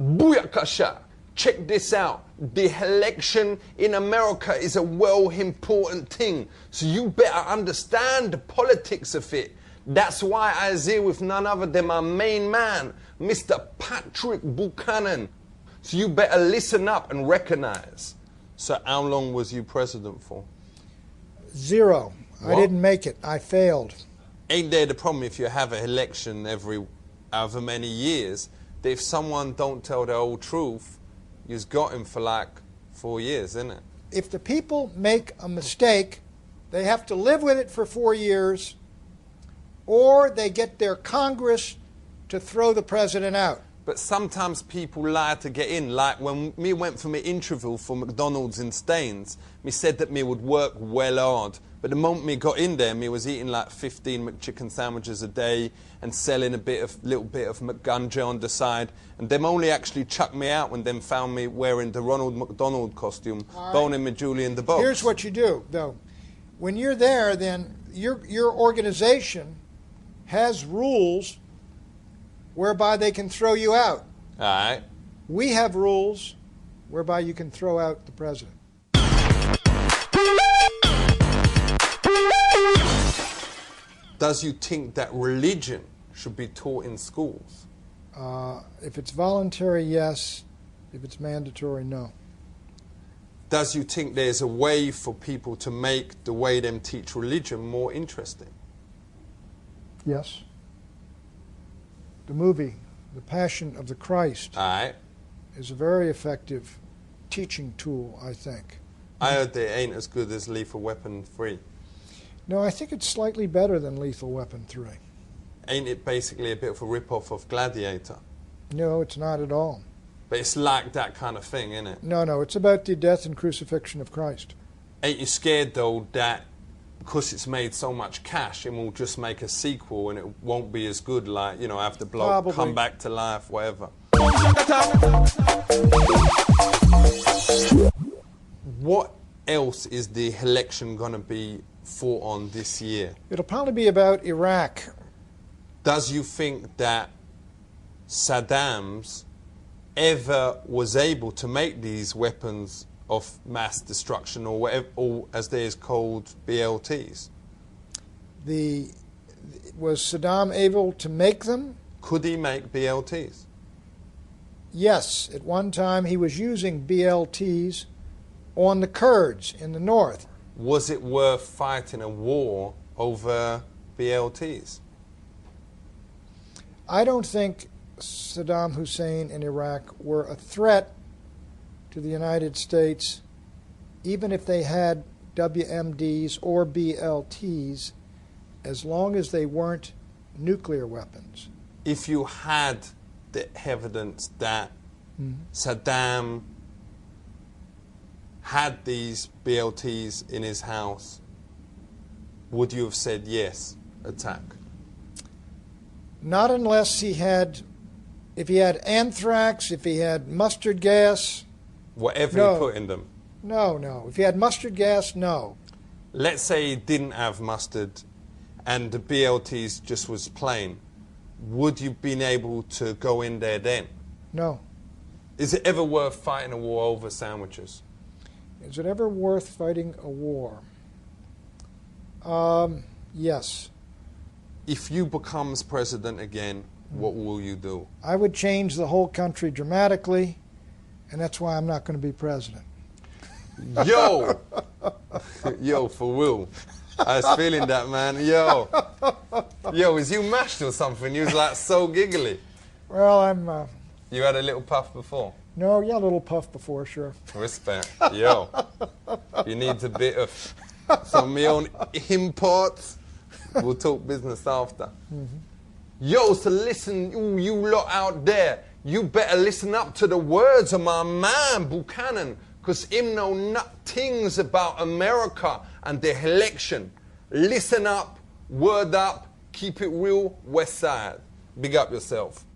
Booyakasha! Check this out. The election in America is a well important thing. So you better understand the politics of it. That's why I was here with none other than my main man, Mr. Patrick Buchanan. So you better listen up and recognize. So how long was you president for? 0. What? I didn't make it. I failed. Ain't there the problem if you have an election every however many years, that if someone don't tell the whole truth, you've got him for like 4 years, isn't it? If the people make a mistake, they have to live with it for 4 years, or they get their Congress to throw the president out. But sometimes people lie to get in. Like when me went for my interview for McDonald's in Staines, me said that me would work well hard. But the moment me got in there, me was eating like 15 McChicken sandwiches a day and selling little bit of McGunja on the side. And them only actually chucked me out when them found me wearing the Ronald McDonald costume, boning me Julie in the box. Here's what you do, though. When you're there, then your organization has rules whereby they can throw you out. All right. We have rules whereby you can throw out the president. Does you think that religion should be taught in schools? If it's voluntary, yes. If it's mandatory, no. Does you think there's a way for people to make the way them teach religion more interesting? Yes. The movie, The Passion of the Christ, All right. is a very effective teaching tool, I think. I heard that it ain't as good as Lethal Weapon 3. No, I think it's slightly better than Lethal Weapon 3. Ain't it basically a bit of a rip-off of Gladiator? No, it's not at all. But it's like that kind of thing, isn't it? No, it's about the death and crucifixion of Christ. Ain't you scared, though, that because it's made so much cash, it will just make a sequel and it won't be as good, like, you know, have the bloke Probably. come back to life, whatever? What else is the election going to be fought on this year? It'll probably be about Iraq. Does you think that Saddam's ever was able to make these weapons of mass destruction, or whatever, or as they is called, BLTs? Was Saddam able to make them? Could he make BLTs? Yes. At one time he was using BLTs on the Kurds in the north. Was it worth fighting a war over BLTs? I don't think Saddam Hussein and Iraq were a threat to the United States, even if they had WMDs or BLTs, as long as they weren't nuclear weapons. If you had the evidence that Saddam had these BLTs in his house, would you have said yes, attack? Not unless he had, if he had anthrax, if he had mustard gas. Whatever No. he put in them. No. If he had mustard gas, no. Let's say he didn't have mustard and the BLTs just was plain. Would you been able to go in there then? No. Is it ever worth fighting a war over sandwiches? Is it ever worth fighting a war? Yes. If you becomes president again, what will you do? I would change the whole country dramatically, and that's why I'm not going to be president. Yo! Yo, for real. I was feeling that, man. Yo. Yo, is you mashed or something? You was like so giggly. Well, I'm... You had a little puff before? No, yeah, a little puff before, sure. Respect. Yo. You need a bit of some of my own imports. We'll talk business after. Yo, so listen, you lot out there, you better listen up to the words of my man, Buchanan, because him know things about America and the election. Listen up, word up, keep it real, West Side. Big up yourself.